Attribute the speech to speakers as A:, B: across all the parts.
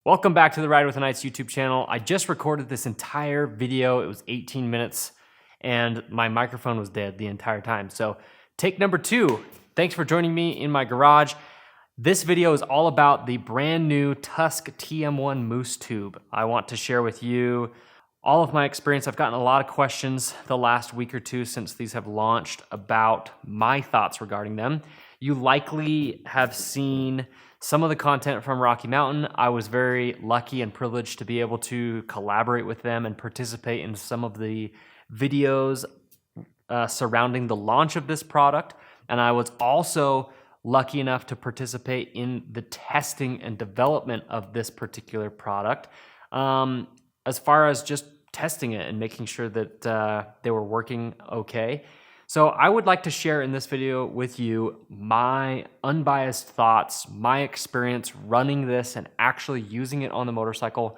A: Welcome back to the Ride with the Knights YouTube channel. I just recorded this entire video. It was 18 minutes and my microphone was dead the entire time. So take number 2. Thanks for joining me in my garage. This video is all about the brand new Tusk TM1 Mousse tube. I want to share with you all of my experience. I've gotten a lot of questions the last week or two since these have launched about my thoughts regarding them. You likely have seen some of the content from Rocky Mountain. I was very lucky and privileged to be able to collaborate with them and participate in some of the videos surrounding the launch of this product. And I was also lucky enough to participate in the testing and development of this particular product, as far as just testing it and making sure that they were working okay. So I would like to share in this video with you my unbiased thoughts, my experience running this and actually using it on the motorcycle,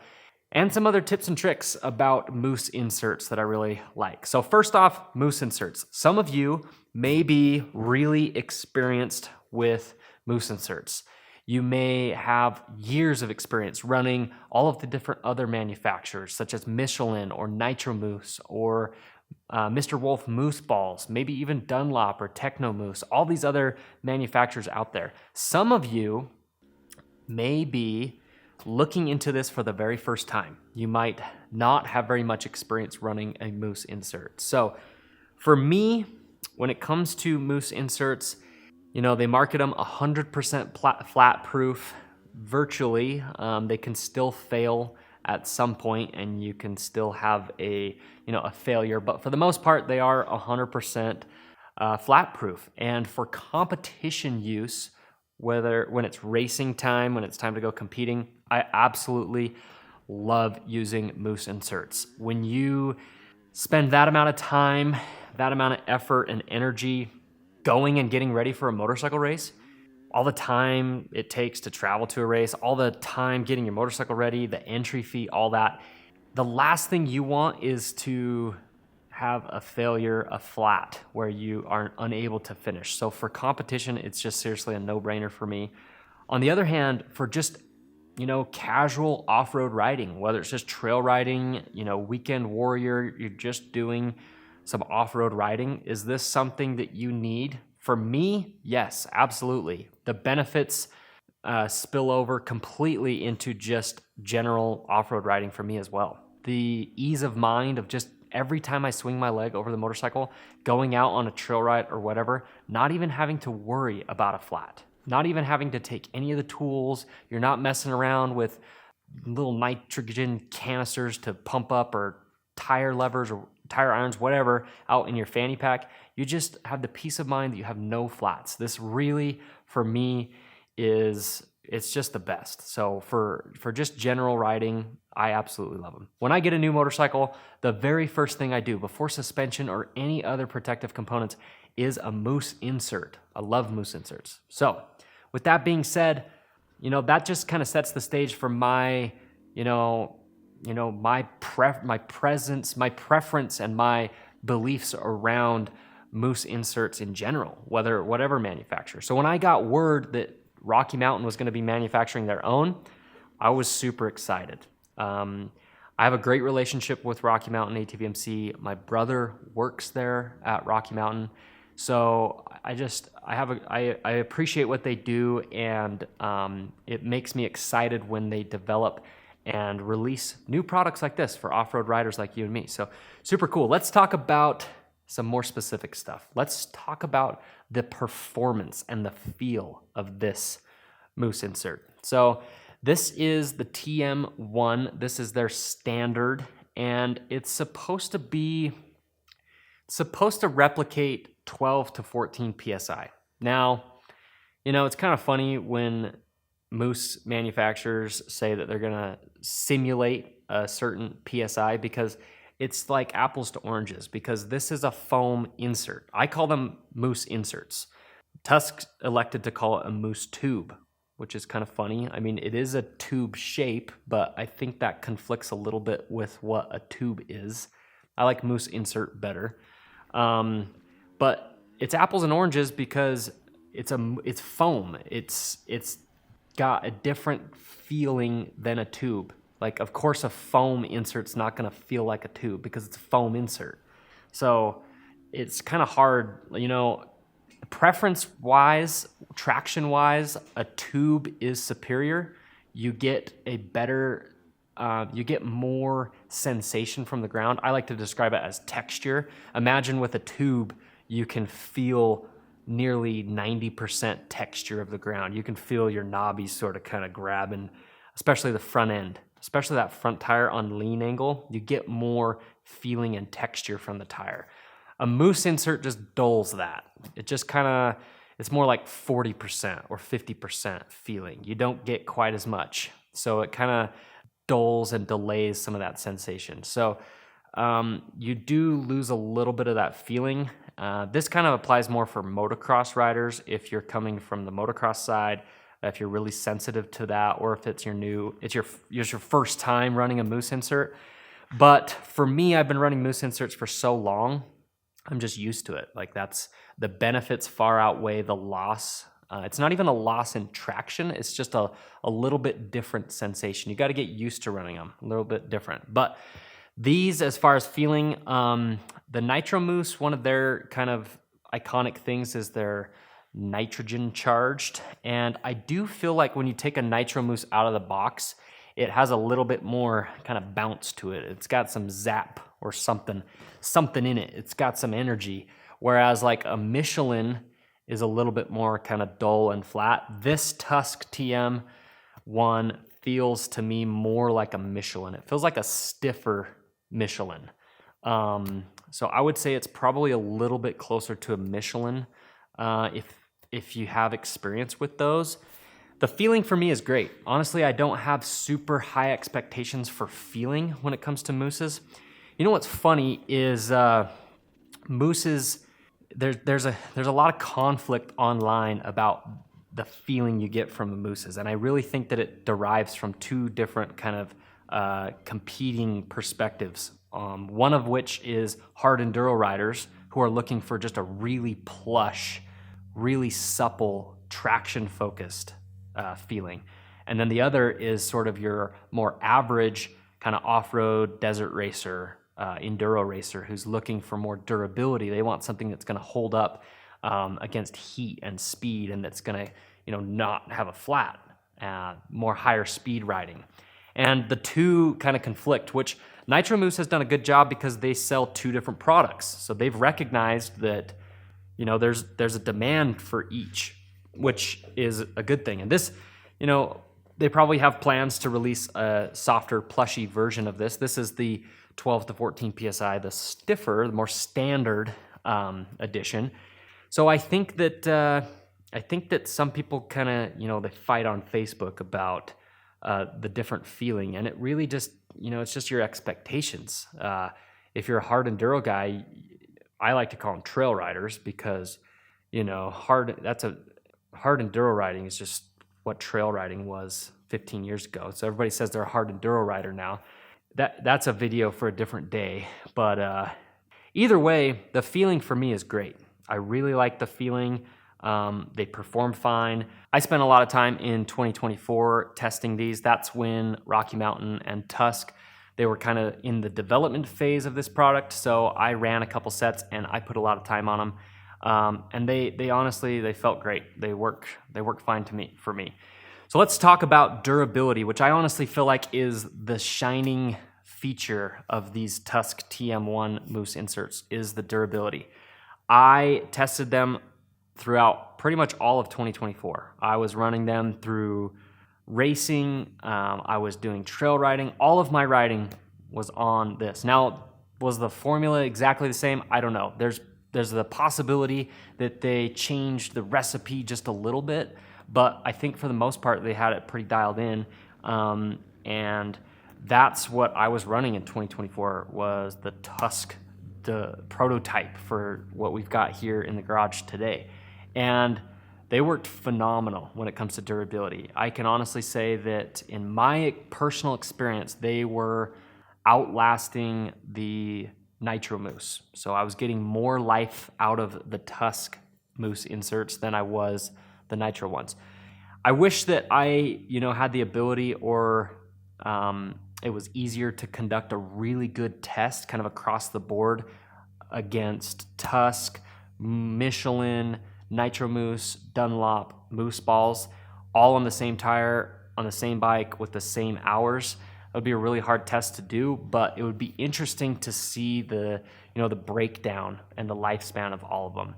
A: and some other tips and tricks about Mousse inserts that I really like. So first off, Mousse inserts. Some of you may be really experienced with Mousse inserts. You may have years of experience running all of the different other manufacturers, such as Michelin or Nitro Mousse or Mr. Wolf Mousse balls, maybe even Dunlop or Techno Mousse, all these other manufacturers out there. Some of you may be looking into this for the very first time. You might not have very much experience running a Mousse insert. So for me, when it comes to Mousse inserts, you know, they market them 100% flat proof virtually. They can still fail at some point and you can still have a failure, but for the most part they are 100% flat proof. And for competition use, whether when it's racing time, when it's time to go competing, I absolutely love using Mousse inserts. When you spend that amount of time, that amount of effort and energy going and getting ready for a motorcycle race, all the time it takes to travel to a race, all the time getting your motorcycle ready, the entry fee, all that. The last thing you want is to have a failure, a flat, where you are unable to finish. So for competition, it's just seriously a no-brainer for me. On the other hand, for just, casual off-road riding, whether it's just trail riding, weekend warrior, you're just doing some off-road riding, is this something that you need? For me, yes, absolutely. The benefits spill over completely into just general off-road riding for me as well. The ease of mind of just every time I swing my leg over the motorcycle, going out on a trail ride or whatever, not even having to worry about a flat, not even having to take any of the tools. You're not messing around with little nitrogen canisters to pump up or tire levers or tire irons, whatever, out in your fanny pack. You just have the peace of mind that you have no flats. This really, for me, it's just the best. So for just general riding, I absolutely love them. When I get a new motorcycle, the very first thing I do before suspension or any other protective components is a Mousse insert. I love Mousse inserts. So with that being said, that just kind of sets the stage for my, my preference and my beliefs around Mousse inserts in general, whatever manufacturer. So when I got word that Rocky Mountain was going to be manufacturing their own, I was super excited. I have a great relationship with Rocky Mountain ATVMC. My brother works there at Rocky Mountain, so I appreciate what they do, and it makes me excited when they develop and release new products like this for off-road riders like you and me. So super cool. Let's talk about some more specific stuff. Let's talk about the performance and the feel of this Mousse insert. So this is the TM1. This is their standard, and it's supposed to replicate 12 to 14 PSI. Now, it's kind of funny when Mousse manufacturers say that they're gonna simulate a certain PSI, because it's like apples to oranges, because this is a foam insert. I call them Mousse inserts. Tusk elected to call it a Mousse tube, which is kind of funny. I mean, it is a tube shape, but I think that conflicts a little bit with what a tube is. I like Mousse insert better. But it's apples and oranges because it's foam. It's got a different feeling than a tube. Like, of course, a foam insert's not going to feel like a tube because it's a foam insert. So it's kind of hard, preference-wise, traction-wise, a tube is superior. You get a better, you get more sensation from the ground. I like to describe it as texture. Imagine with a tube, you can feel nearly 90% texture of the ground. You can feel your knobbies sort of kind of grabbing, especially the front end, especially that front tire on lean angle. You get more feeling and texture from the tire. A Mousse insert just dulls that. It just kind of, it's more like 40% or 50% feeling. You don't get quite as much. So it kind of dulls and delays some of that sensation. So you do lose a little bit of that feeling. This kind of applies more for motocross riders if you're coming from the motocross side, if you're really sensitive to that, or if it's your first time running a Mousse insert. But for me, I've been running Mousse inserts for so long, I'm just used to it. Like, that's the benefits far outweigh the loss. It's not even a loss in traction. It's just a little bit different sensation. You got to get used to running them a little bit different. But these, as far as feeling, the Nitro Mousse, one of their kind of iconic things is they're nitrogen charged. And I do feel like when you take a Nitro Mousse out of the box, it has a little bit more kind of bounce to it. It's got some zap or something in it. It's got some energy. Whereas like a Michelin is a little bit more kind of dull and flat. This Tusk TM1 feels to me more like a Michelin. It feels like a stiffer Michelin. So I would say it's probably a little bit closer to a Michelin if you have experience with those. The feeling for me is great. Honestly, I don't have super high expectations for feeling when it comes to Mousses. You know what's funny is Mousses, there's a lot of conflict online about the feeling you get from the Mousses, and I really think that it derives from two different kind of competing perspectives. One of which is hard enduro riders who are looking for just a really plush, really supple, traction-focused feeling. And then the other is sort of your more average kind of off-road desert racer, enduro racer who's looking for more durability. They want something that's going to hold up against heat and speed, and that's going to, not have a flat, more higher speed riding. And the two kind of conflict, which Nitro Mousse has done a good job because they sell two different products. So they've recognized that, there's a demand for each, which is a good thing. And this, they probably have plans to release a softer, plushy version of this. This is the 12 to 14 PSI, the stiffer, the more standard edition. So I think that some people kind of, they fight on Facebook about the different feeling, and it really just, it's just your expectations. If you're a hard enduro guy, I like to call them trail riders because, hard enduro riding is just what trail riding was 15 years ago. So everybody says they're a hard enduro rider now. That's a video for a different day. But either way, the feeling for me is great. I really like the feeling. They perform fine. I spent a lot of time in 2024 testing these. That's when Rocky Mountain and Tusk, they were kind of in the development phase of this product. So I ran a couple sets and I put a lot of time on them. And they honestly, they felt great. They work fine for me. So let's talk about durability, which I honestly feel like is the shining feature of these Tusk TM1 Mousse inserts, is the durability. I tested them throughout pretty much all of 2024. I was running them through racing. I was doing trail riding. All of my riding was on this. Now, was the formula exactly the same? I don't know. There's the possibility that they changed the recipe just a little bit, but I think for the most part they had it pretty dialed in. And that's what I was running in 2024 was the Tusk, the prototype for what we've got here in the garage today. And they worked phenomenal when it comes to durability. I can honestly say that in my personal experience, they were outlasting the Nitro Mousse. So I was getting more life out of the Tusk Mousse inserts than I was the Nitro ones. I wish that I, had the ability or it was easier to conduct a really good test kind of across the board against Tusk, Michelin, Nitro Mousse, Dunlop, Mousse balls, all on the same tire, on the same bike with the same hours. It would be a really hard test to do, but it would be interesting to see the breakdown and the lifespan of all of them.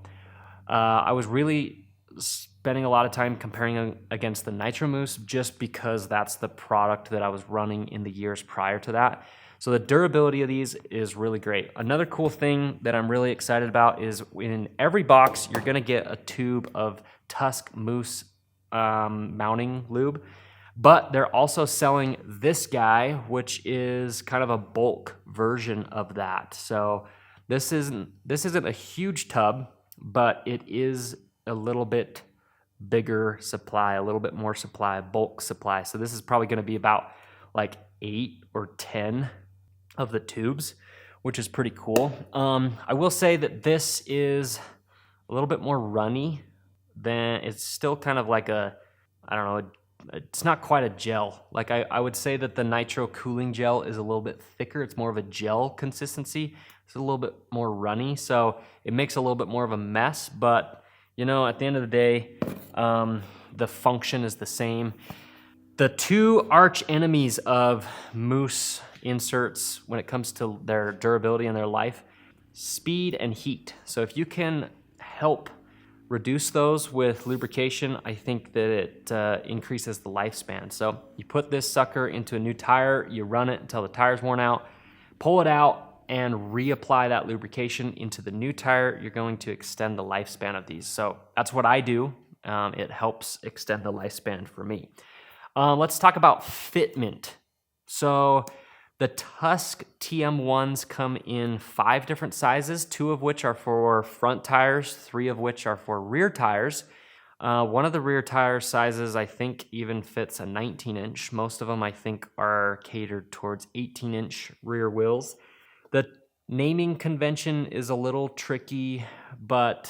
A: I was really spending a lot of time comparing against the Nitro Mousse just because that's the product that I was running in the years prior to that. So the durability of these is really great. Another cool thing that I'm really excited about is in every box, you're gonna get a tube of Tusk Mousse mounting lube, but they're also selling this guy, which is kind of a bulk version of that. So this isn't a huge tub, but it is a little bit bigger supply, a little bit more supply, bulk supply. So this is probably gonna be about like 8 or 10 of the tubes, which is pretty cool. I will say that this is a little bit more runny than, it's still kind of like it's not quite a gel. Like I would say that the Nitro cooling gel is a little bit thicker. It's more of a gel consistency. It's a little bit more runny, so it makes a little bit more of a mess, but at the end of the day, the function is the same. The two arch enemies of Mousse inserts when it comes to their durability and their life, speed and heat. So if you can help reduce those with lubrication, I think that it increases the lifespan. So you put this sucker into a new tire, you run it until the tire's worn out, pull it out, and reapply that lubrication into the new tire. You're going to extend the lifespan of these. So that's what I do. It helps extend the lifespan for me. Let's talk about Fitment. So the Tusk TM1s come in 5 different sizes, 2 of which are for front tires, 3 of which are for rear tires. One of the rear tire sizes, I think, even fits a 19-inch. Most of them, I think, are catered towards 18-inch rear wheels. The naming convention is a little tricky, but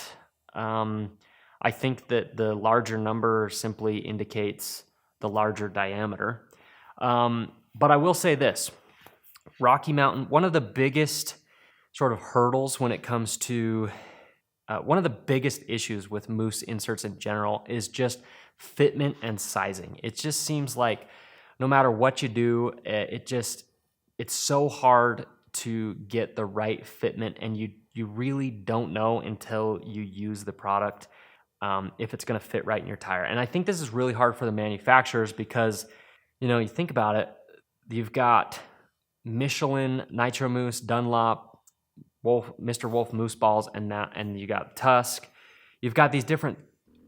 A: I think that the larger number simply indicates the larger diameter. But I will say this, Rocky Mountain, one of the biggest sort of hurdles when it comes to, one of the biggest issues with Mousse inserts in general is just fitment and sizing. It just seems like no matter what you do, it's so hard to get the right fitment, and you really don't know until you use the product if it's going to fit right in your tire. And I think this is really hard for the manufacturers because, you think about it, you've got Michelin, Nitro Mousse, Dunlop, Mr. Wolf Mousse balls, and you got Tusk. You've got these different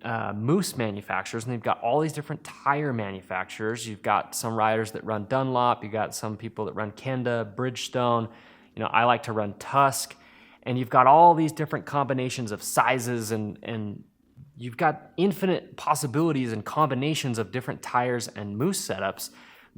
A: Mousse manufacturers, and they've got all these different tire manufacturers. You've got some riders that run Dunlop. You got some people that run Kenda, Bridgestone. I like to run Tusk, and you've got all these different combinations of sizes, and you've got infinite possibilities and combinations of different tires and Mousse setups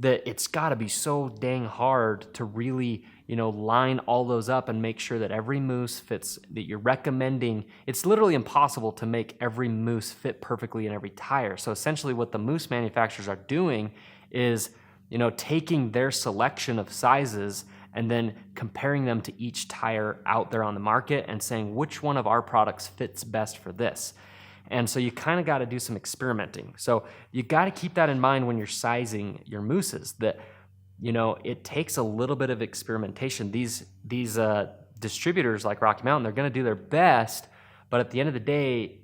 A: that it's got to be so dang hard to really, line all those up and make sure that every Mousse fits that you're recommending. It's literally impossible to make every Mousse fit perfectly in every tire. So essentially what the Mousse manufacturers are doing is, taking their selection of sizes and then comparing them to each tire out there on the market and saying which one of our products fits best for this. And so you kind of got to do some experimenting. So you got to keep that in mind when you're sizing your mousses, that, it takes a little bit of experimentation. These distributors like Rocky Mountain, they're going to do their best, but at the end of the day,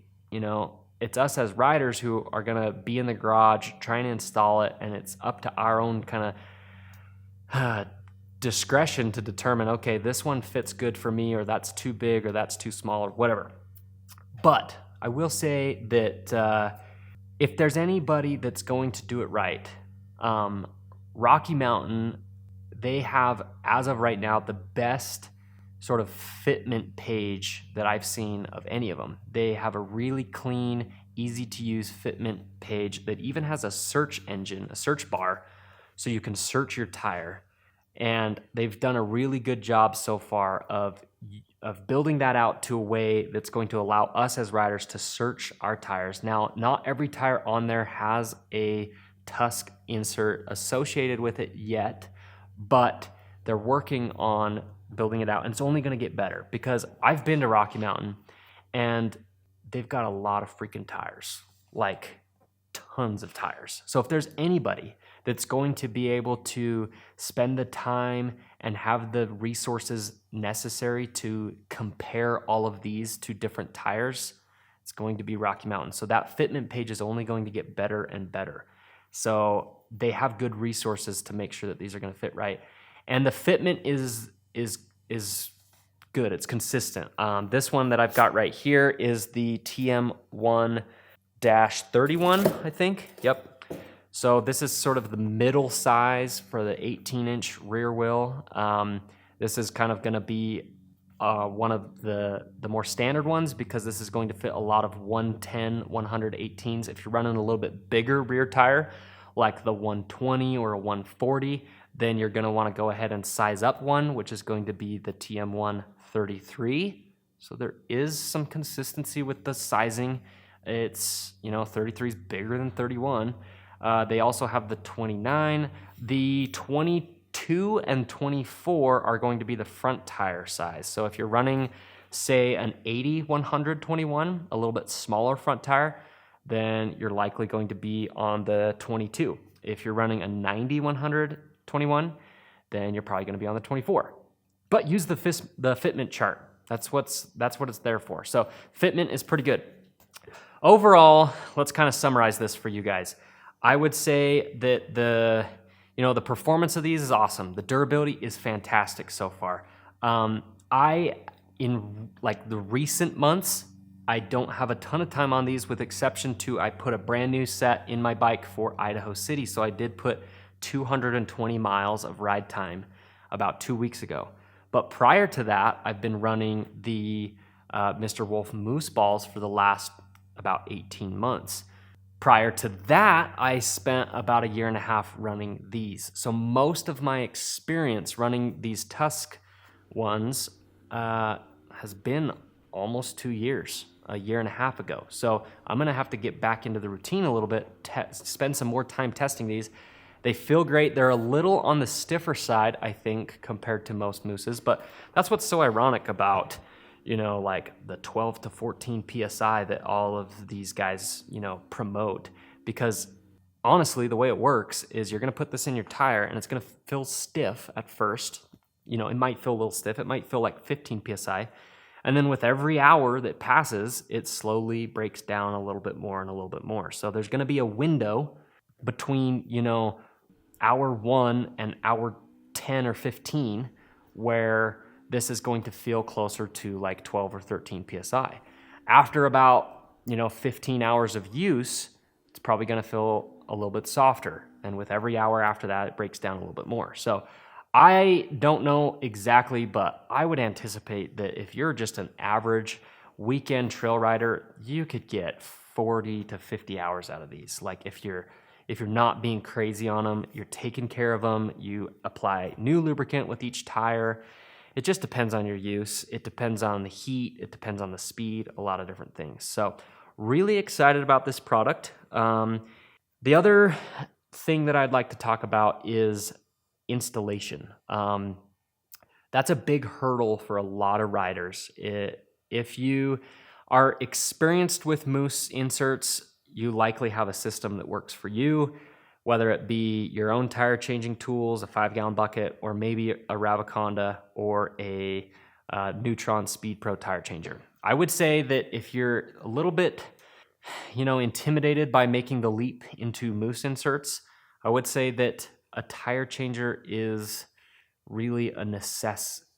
A: it's us as riders who are going to be in the garage trying to install it, and it's up to our own kind of discretion to determine, okay, this one fits good for me, or that's too big, or that's too small, or whatever. But I will say that if there's anybody that's going to do it right, Rocky Mountain, they have, as of right now, the best sort of fitment page that I've seen of any of them. They have a really clean, easy to use fitment page that even has a search engine, a search bar, so you can search your tire. And they've done a really good job so far of building that out to a way that's going to allow us as riders to search our tires. Now, not every tire on there has a Tusk insert associated with it yet, but they're working on building it out, and it's only going to get better because I've been to Rocky Mountain and they've got a lot of freaking tires, like tons of tires. So if there's anybody that's going to be able to spend the time and have the resources necessary to compare all of these to different tires, it's going to be Rocky Mountain. So that Fitment page is only going to get better and better. So they have good resources to make sure that these are going to fit right. And the Fitment is good. It's consistent. This one that I've got right here is the TM1-31, I think. Yep. So this is sort of the middle size for the 18-inch rear wheel. This is kind of going to be one of the more standard ones because this is going to fit a lot of 110, 118s. If you're running a little bit bigger rear tire, like the 120 or a 140, then you're going to want to go ahead and size up one, which is going to be the TM1-33. So there is some consistency with the sizing. It's, 33 is bigger than 31. They also have the 29. The 22 and 24 are going to be the front tire size. So if you're running, say, an 80-121, a little bit smaller front tire, then you're likely going to be on the 22. If you're running a 90-121, then you're probably going to be on the 24. But use the Fitment chart. That's what it's there for. So Fitment is pretty good. Overall, let's kind of summarize this for you guys. I would say that the performance of these is awesome. The durability is fantastic so far. In like the recent months, I don't have a ton of time on these, with exception to I put a brand new set in my bike for Idaho City. So I did put 220 miles of ride time about 2 weeks ago. But prior to that, I've been running the Mr. Wolf Mousse balls for the last about 18 months. Prior to that, I spent about a year and a half running these. So most of my experience running these Tusk ones has been almost 2 years, a year and a half ago. So I'm going to have to get back into the routine a little bit, spend some more time testing these. They feel great. They're a little on the stiffer side, I think, compared to most Mousses, but that's what's so ironic about, like the 12 to 14 PSI that all of these guys, promote. Because honestly, the way it works is you're going to put this in your tire and it's going to feel stiff at first. It might feel a little stiff. It might feel like 15 PSI. And then with every hour that passes, it slowly breaks down a little bit more and a little bit more. So there's going to be a window between, hour 1 and hour 10 or 15 where this is going to feel closer to like 12 or 13 PSI. After about, 15 hours of use, it's probably going to feel a little bit softer. And with every hour after that, it breaks down a little bit more. So I don't know exactly, but I would anticipate that if you're just an average weekend trail rider, you could get 40 to 50 hours out of these. Like if you're not being crazy on them, you're taking care of them, you apply new lubricant with each tire. It just depends on your use. It depends on the heat. It depends on the speed, a lot of different things. So really excited about this product. The other thing that I'd like to talk about is installation. That's a big hurdle for a lot of riders. If you are experienced with Mousse inserts, you likely have a system that works for you, whether it be your own tire changing tools, a 5-gallon bucket, or maybe a Ravaconda or a Neutron Speed Pro tire changer. I would say that if you're a little bit, intimidated by making the leap into Mousse inserts, I would say that a tire changer is really a necessity.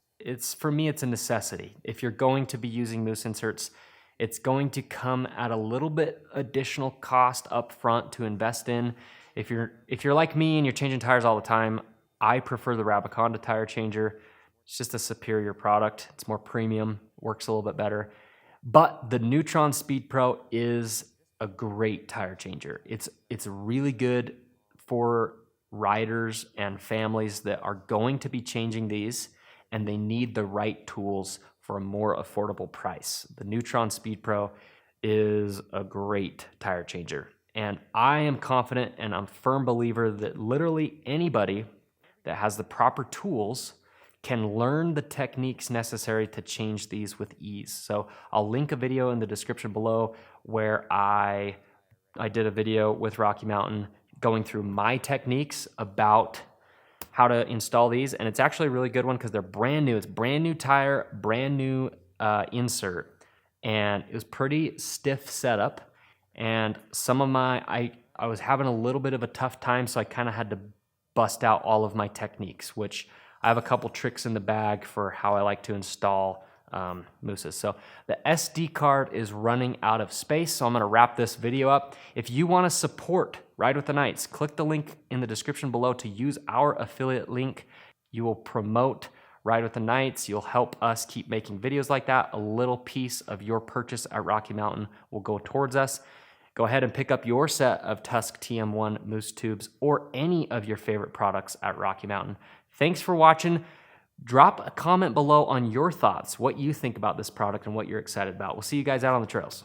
A: For me, it's a necessity. If you're going to be using Mousse inserts, it's going to come at a little bit additional cost up front to invest in. If you're like me and you're changing tires all the time, I prefer the Ravaconda tire changer. It's just a superior product. It's more premium, works a little bit better. But the Neutron Speed Pro is a great tire changer. It's really good for riders and families that are going to be changing these, and they need the right tools for a more affordable price. The Neutron Speed Pro is a great tire changer. And I am confident and I'm a firm believer that literally anybody that has the proper tools can learn the techniques necessary to change these with ease. So I'll link a video in the description below where I did a video with Rocky Mountain going through my techniques about how to install these, and it's actually a really good one because they're brand new. It's brand new tire, brand new insert, and it was pretty stiff setup. And some of I was having a little bit of a tough time, so I kind of had to bust out all of my techniques, which I have a couple tricks in the bag for how I like to install Mousses. So the SD card is running out of space, so I'm going to wrap this video up. If you want to support Ride with the Knights, click the link in the description below to use our affiliate link. You will promote Ride with the Knights. You'll help us keep making videos like that. A little piece of your purchase at Rocky Mountain will go towards us. Go ahead and pick up your set of Tusk TM1 Mousse tubes or any of your favorite products at Rocky Mountain. Thanks for watching. Drop a comment below on your thoughts, what you think about this product and what you're excited about. We'll see you guys out on the trails.